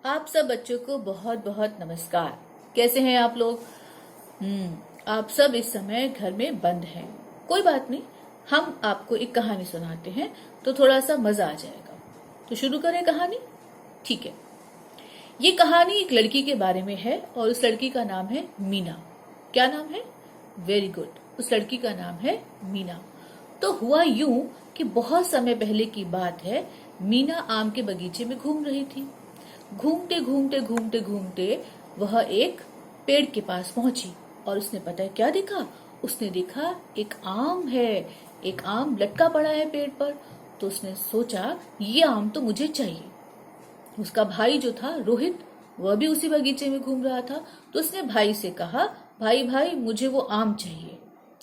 आप सब बच्चों को बहुत बहुत नमस्कार। कैसे हैं आप लोग? आप सब इस समय घर में बंद हैं। कोई बात नहीं, हम आपको एक कहानी सुनाते हैं तो थोड़ा सा मजा आ जाएगा। तो शुरू करें कहानी। ठीक है। ये कहानी एक लड़की के बारे में है और उस लड़की का नाम है मीना। क्या नाम है? वेरी गुड, उस लड़की का नाम है मीना। तो हुआ यूं कि बहुत समय पहले की बात है। मीना आम के बगीचे में घूम रही थी। घूमते घूमते घूमते घूमते वह एक पेड़ के पास पहुंची और उसने पता है क्या देखा? उसने देखा एक आम है। एक आम लटका पड़ा है पेड़ पर। तो उसने सोचा ये आम तो मुझे चाहिए। उसका भाई जो था रोहित, वह भी उसी बगीचे में घूम रहा था। तो उसने भाई से कहा, भाई भाई मुझे वो आम चाहिए।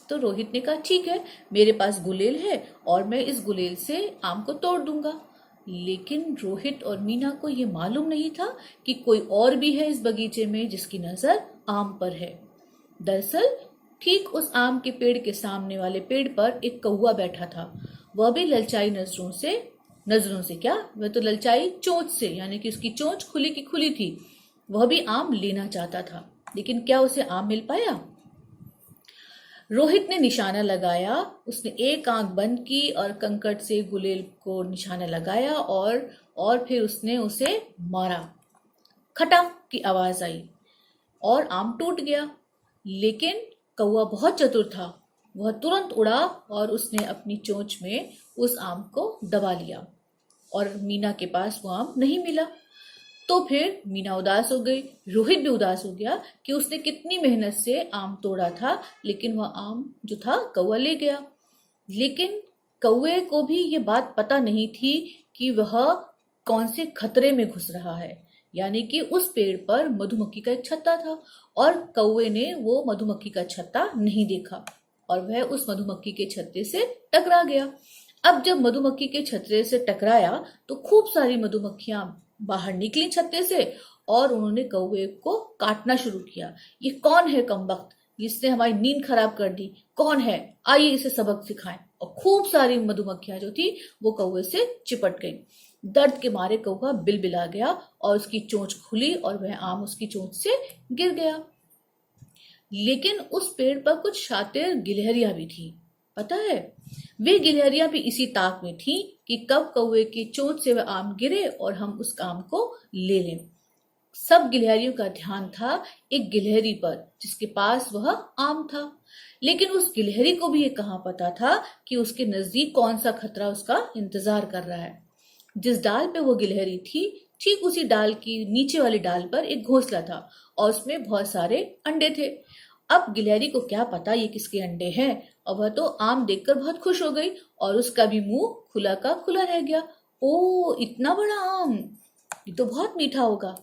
तो रोहित ने कहा ठीक है, मेरे पास गुलेल है और मैं इस गुलेल से आम को तोड़ दूंगा। लेकिन रोहित और मीना को ये मालूम नहीं था कि कोई और भी है इस बगीचे में जिसकी नजर आम पर है। दरअसल ठीक उस आम के पेड़ के सामने वाले पेड़ पर एक कौवा बैठा था। वह भी ललचाई नजरों से क्या, वह तो ललचाई चोंच से, यानी कि उसकी चोंच खुली की खुली थी। वह भी आम लेना चाहता था, लेकिन क्या उसे आम मिल पाया? रोहित ने निशाना लगाया। उसने एक आंख बंद की और कंकड़ से गुलेल को निशाना लगाया और फिर उसने उसे मारा। खटाक की आवाज आई और आम टूट गया। लेकिन कौवा बहुत चतुर था। वह तुरंत उड़ा और उसने अपनी चोंच में उस आम को दबा लिया और मीना के पास वो आम नहीं मिला। तो फिर मीना उदास हो गई। रोहित भी उदास हो गया कि उसने कितनी मेहनत से आम तोड़ा था, लेकिन वह आम जो था कौवा ले गया। लेकिन कौवे को भी ये बात पता नहीं थी कि वह कौन से खतरे में घुस रहा है। यानी कि उस पेड़ पर मधुमक्खी का एक छत्ता था और कौवे ने वो मधुमक्खी का छत्ता नहीं देखा और वह उस मधुमक्खी के छत्ते से टकरा गया। अब जब मधुमक्खी के छत्ते से टकराया तो खूब सारी मधुमक्खियां बाहर निकली छत्ते से और उन्होंने कौवे को काटना शुरू किया। ये कौन है कमबख्त, जिसने हमारी नींद खराब कर दी? कौन है? आइए इसे सबक सिखाएं। और खूब सारी मधुमक्खियां जो थी वो कौवे से चिपट गई। दर्द के मारे कौवा बिलबिला गया और उसकी चोंच खुली और वह आम उसकी चोंच से गिर गया। लेकिन उस पेड़ पर कुछ शातिर गिलहरियां भी थी। पता है, वे गिलहरियां भी इसी ताक में थी कि कब कौवे की चोंच से वह आम गिरे और हम उस आम को ले लें। सब गिलहरियों का ध्यान था एक गिलहरी पर जिसके पास वह आम था। लेकिन उस गिलहरी को भी ये कहाँ पता था कि उसके नजदीक कौन सा खतरा उसका इंतजार कर रहा है। जिस डाल पे वो गिलहरी थी, ठीक उसी डाल की नीचे वाली डाल पर एक घोंसला था और उसमें बहुत सारे अंडे थे। अब गिलहरी को क्या पता ये किसके अंडे हैं, और वह तो आम देखकर बहुत खुश हो गई और उसका भी मुंह खुला का खुला रह गया। ओ, इतना बड़ा आम, ये तो बहुत मीठा होगा।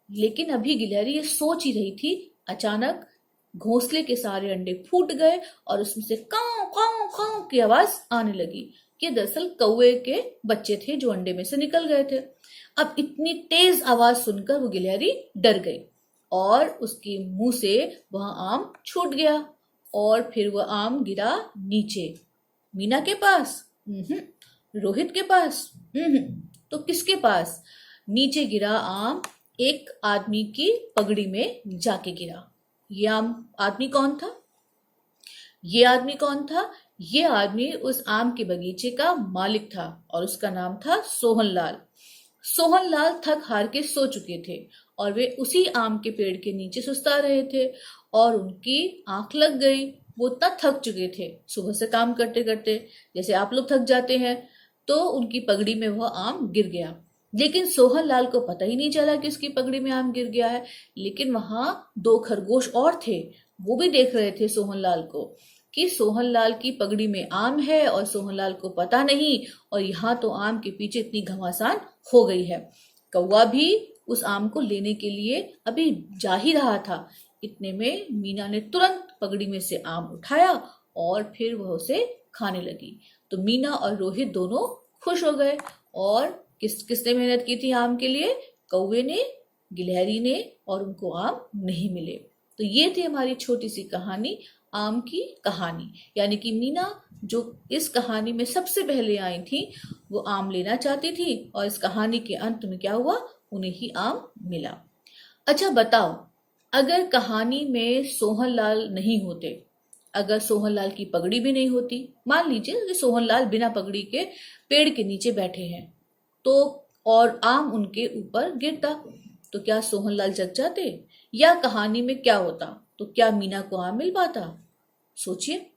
लेकिन अभी गिलहरी ये सोच ही रही थी, अचानक घोंसले के सारे अंडे फूट गए और उसमें से काव काव काव की आवाज आने लगी। ये दरअसल कौवे के बच्चे थे जो अंडे में से निकल गए थे। अब इतनी तेज आवाज सुनकर वो गिलहरी डर गई और उसके मुंह से वह आम छूट गया और फिर वह आम गिरा नीचे। मीना के पास? रोहित के पास? तो किसके पास? नीचे गिरा आम एक आदमी की पगड़ी में जाके गिरा। ये आदमी कौन था? ये आदमी कौन था? ये आदमी उस आम के बगीचे का मालिक था और उसका नाम था सोहनलाल। सोहनलाल थक हार के सो चुके थे और वे उसी आम के पेड़ के नीचे सुस्ता रहे थे और उनकी आंख लग गई। वो इतना थक चुके थे सुबह से काम करते करते, जैसे आप लोग थक जाते हैं। तो उनकी पगड़ी में वह आम गिर गया। लेकिन सोहनलाल को पता ही नहीं चला कि उसकी पगड़ी में आम गिर गया है। लेकिन वहां दो खरगोश और थे। वो भी देख रहे थे सोहनलाल को कि सोहनलाल की पगड़ी में आम है और सोहनलाल को पता नहीं, और यहाँ तो आम के पीछे इतनी घमासान हो गई है। कौवा भी उस आम को लेने के लिए अभी जा ही रहा था। इतने में मीना ने तुरंत पगड़ी में से आम उठाया और फिर वह उसे खाने लगी। तो मीना और रोहित दोनों खुश हो गए। और किसने मेहनत की थी आम के लिए? कौवे ने, गिलहरी ने, और उनको आम नहीं मिले। तो ये थी हमारी छोटी सी कहानी, आम की कहानी। यानी कि मीना जो इस कहानी में सबसे पहले आई थी, वो आम लेना चाहती थी और इस कहानी के अंत में क्या हुआ? उन्हें ही आम मिला। अच्छा बताओ, अगर कहानी में सोहनलाल नहीं होते, अगर सोहनलाल की पगड़ी भी नहीं होती, मान लीजिए कि सोहनलाल बिना पगड़ी के पेड़ के नीचे बैठे हैं, तो और आम उनके ऊपर गिरता, तो क्या सोहनलाल जग जाते? या कहानी में क्या होता? तो क्या मीना को आम मिल पाता? सोचिए।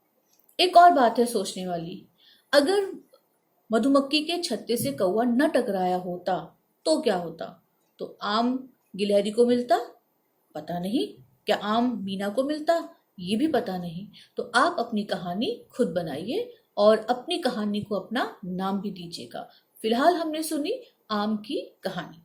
एक और बात है सोचने वाली, अगर मधुमक्खी के छत्ते से कौवा न टकराया होता तो क्या होता? तो आम गिलहरी को मिलता? पता नहीं। क्या आम मीना को मिलता? ये भी पता नहीं। तो आप अपनी कहानी खुद बनाइए और अपनी कहानी को अपना नाम भी दीजिएगा। फिलहाल हमने सुनी आम की कहानी।